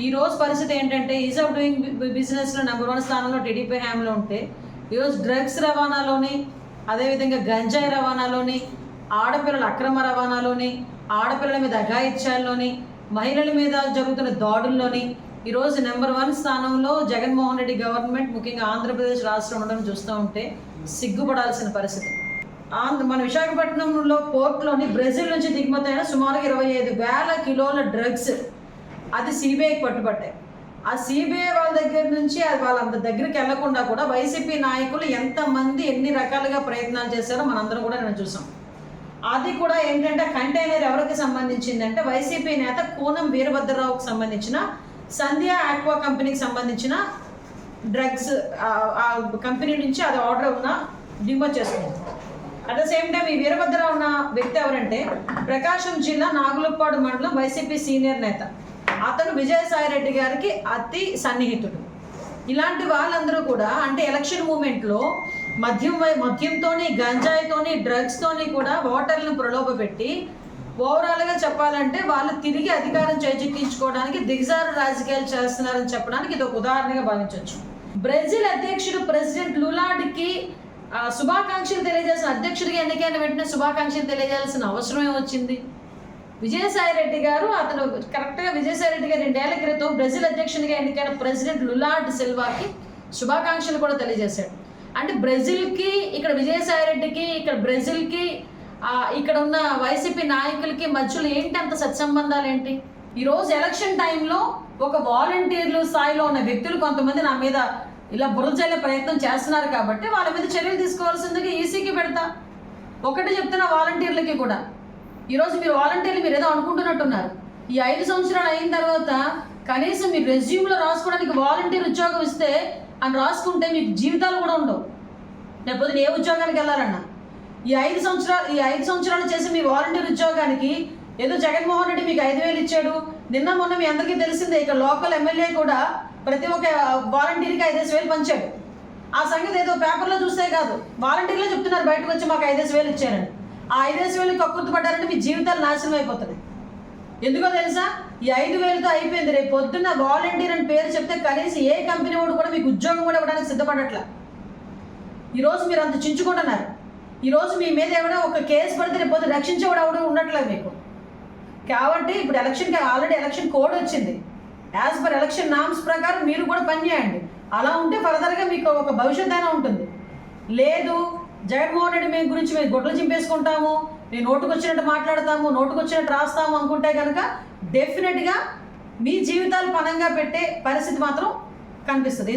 ఈరోజు పరిస్థితి ఏంటంటే ఈజ్ ఆఫ్ డూయింగ్ బిజినెస్లో నెంబర్ 1 స్థానంలో టీడీపీ హ్యామ్లో ఉంటే ఈరోజు డ్రగ్స్ రవాణాలోని, అదేవిధంగా గంజాయి రవాణాలోని, ఆడపిల్లల అక్రమ రవాణాలోని, ఆడపిల్లల మీద అఘాయిత్యాల్లోని, మహిళల మీద జరుగుతున్న దాడుల్లోని ఈరోజు నెంబర్ 1 స్థానంలో జగన్మోహన్ రెడ్డి గవర్నమెంట్, ముఖ్యంగా ఆంధ్రప్రదేశ్ రాష్ట్రం ఉండడం చూస్తూ ఉంటే సిగ్గుపడాల్సిన పరిస్థితి. మన విశాఖపట్నంలో పోర్ట్లోని బ్రెజిల్ నుంచి దిగుమతి అయిన సుమారు 25,000 కిలోల డ్రగ్స్ అది సిబిఐకి పట్టుబట్టాయి. ఆ సిబిఐ వాళ్ళ దగ్గర నుంచి అది వాళ్ళంత దగ్గరికి వెళ్లకుండా కూడా వైసీపీ నాయకులు ఎంతమంది ఎన్ని రకాలుగా ప్రయత్నాలు చేశారో మనందరం కూడా నేను చూసాం. అది కూడా ఏంటంటే కంటైనర్ ఎవరికి సంబంధించిందంటే వైసీపీ నేత కూనం వీరభద్రరావుకి సంబంధించిన సంధ్య ఆక్వా కంపెనీకి సంబంధించిన డ్రగ్స్ ఆ కంపెనీ నుంచి అది ఆర్డర్ ఉన్న దిగుమతి చేసుకుంది. అట్ ద సేమ్ టైం ఈ వీరభద్రరావు ఉన్న వ్యక్తి ఎవరంటే ప్రకాశం జిల్లా నాగులపాడు మండలం వైసీపీ సీనియర్ నేత. అతను విజయసాయిరెడ్డి గారికి అతి సన్నిహితుడు. ఇలాంటి వాళ్ళందరూ కూడా అంటే ఎలక్షన్ మూమెంట్లో మద్యంతోని, గంజాయితోని, డ్రగ్స్తోని కూడా ఓటర్లను ప్రలోభపెట్టి ఓవరాల్గా చెప్పాలంటే వాళ్ళు తిరిగి అధికారం చేజిక్కించుకోవడానికి దిగజారు రాజకీయాలు చేస్తున్నారని చెప్పడానికి ఇది ఒక ఉదాహరణగా భావించవచ్చు. బ్రెజిల్ అధ్యక్షుడు ప్రెసిడెంట్ లులాడ్కి శుభాకాంక్షలు తెలియజేసిన, అధ్యక్షుడిగా ఎన్నికైన వెంటనే శుభాకాంక్షలు తెలియజేయాల్సిన అవసరమే వచ్చింది. విజయసాయిరెడ్డి గారు అతను కరెక్ట్గా విజయసాయిరెడ్డి గారు 2 ఏళ్ల క్రితం బ్రెజిల్ అధ్యక్షునిగా ఎన్నికైన ప్రెసిడెంట్ లులాడ్ సిల్వాకి శుభాకాంక్షలు కూడా తెలియజేశాడు. అంటే బ్రెజిల్కి, ఇక్కడ విజయసాయిరెడ్డికి, ఇక్కడ బ్రెజిల్కి, ఇక్కడ ఉన్న వైసీపీ నాయకులకి మధ్యలో ఏంటి అంత సత్సంబంధాలు ఏంటి? ఈరోజు ఎలక్షన్ టైంలో ఒక వాలంటీర్లు స్థాయిలో ఉన్న వ్యక్తులు కొంతమంది నా మీద ఇలా బురద చల్లే ప్రయత్నం చేస్తున్నారు కాబట్టి వాళ్ళ మీద చర్యలు తీసుకోవాల్సిందిగా ఈసీకి పెడతా. ఒకటి చెప్తున్న వాలంటీర్లకి కూడా, ఈరోజు మీరు వాలంటీర్లు మీరు ఏదో అనుకుంటున్నట్టున్నారు. ఈ 5 సంవత్సరాలు అయిన తర్వాత కనీసం మీ రెజ్యూమ్లో రాసుకోవడానికి వాలంటీర్ ఉద్యోగం ఇస్తే అని రాసుకుంటే మీకు జీవితాలు కూడా ఉండవు. లేకపోతే ఏ ఉద్యోగానికి వెళ్ళాలన్నా ఈ 5 సంవత్సరాలు చేసి మీ వాలంటీర్ ఉద్యోగానికి ఏదో జగన్మోహన్ రెడ్డి మీకు 5,000 ఇచ్చాడు. నిన్న మొన్న మీ అందరికీ తెలిసిందే, ఇక్కడ లోకల్ ఎమ్మెల్యే కూడా ప్రతి ఒక్క వాలంటీర్కి 5,000 పంచాడు. ఆ సంగతి ఏదో పేపర్లో చూస్తే కాదు, వాలంటీర్లే చెప్తున్నారు బయటకు వచ్చి మాకు 5,000 ఇచ్చారని. ఆ 5,000 కక్కుర్తి పడ్డారంటే మీ జీవితాలు నాశనం అయిపోతుంది. ఎందుకో తెలుసా? ఈ 5,000తో అయిపోయింది. రేపు పొద్దున్న వాలంటీర్ అని పేరు చెప్తే కనీసం ఏ కంపెనీ వాడు కూడా మీకు ఉద్యోగం కూడా ఇవ్వడానికి సిద్ధపడట్ల. ఈరోజు మీరు అంత చించుకుంటున్నారు. ఈరోజు మీ మీద ఏమైనా ఒక కేసు పడితే రేపు పొద్దున రక్షించేవాడు ఎవడు ఉండట్లేదు మీకు. కాబట్టి ఇప్పుడు ఆల్రెడీ ఎలక్షన్ కోడ్ వచ్చింది. యాజ్ పర్ ఎలక్షన్ నామ్స్ ప్రకారం మీరు కూడా పనిచేయండి. అలా ఉంటే ఫర్దర్గా మీకు ఒక భవిష్యత్ అయినా ఉంటుంది. లేదు జగన్మోహన్ రెడ్డి మీ గురించి మేము గొడ్లు చింపేసుకుంటాము, మేము నోటుకు వచ్చినట్టు మాట్లాడతాము, నోటుకు వచ్చినట్టు రాస్తాము అనుకుంటే కనుక డెఫినెట్గా మీ జీవితాలు పణంగా పెట్టే పరిస్థితి మాత్రం కనిపిస్తుంది.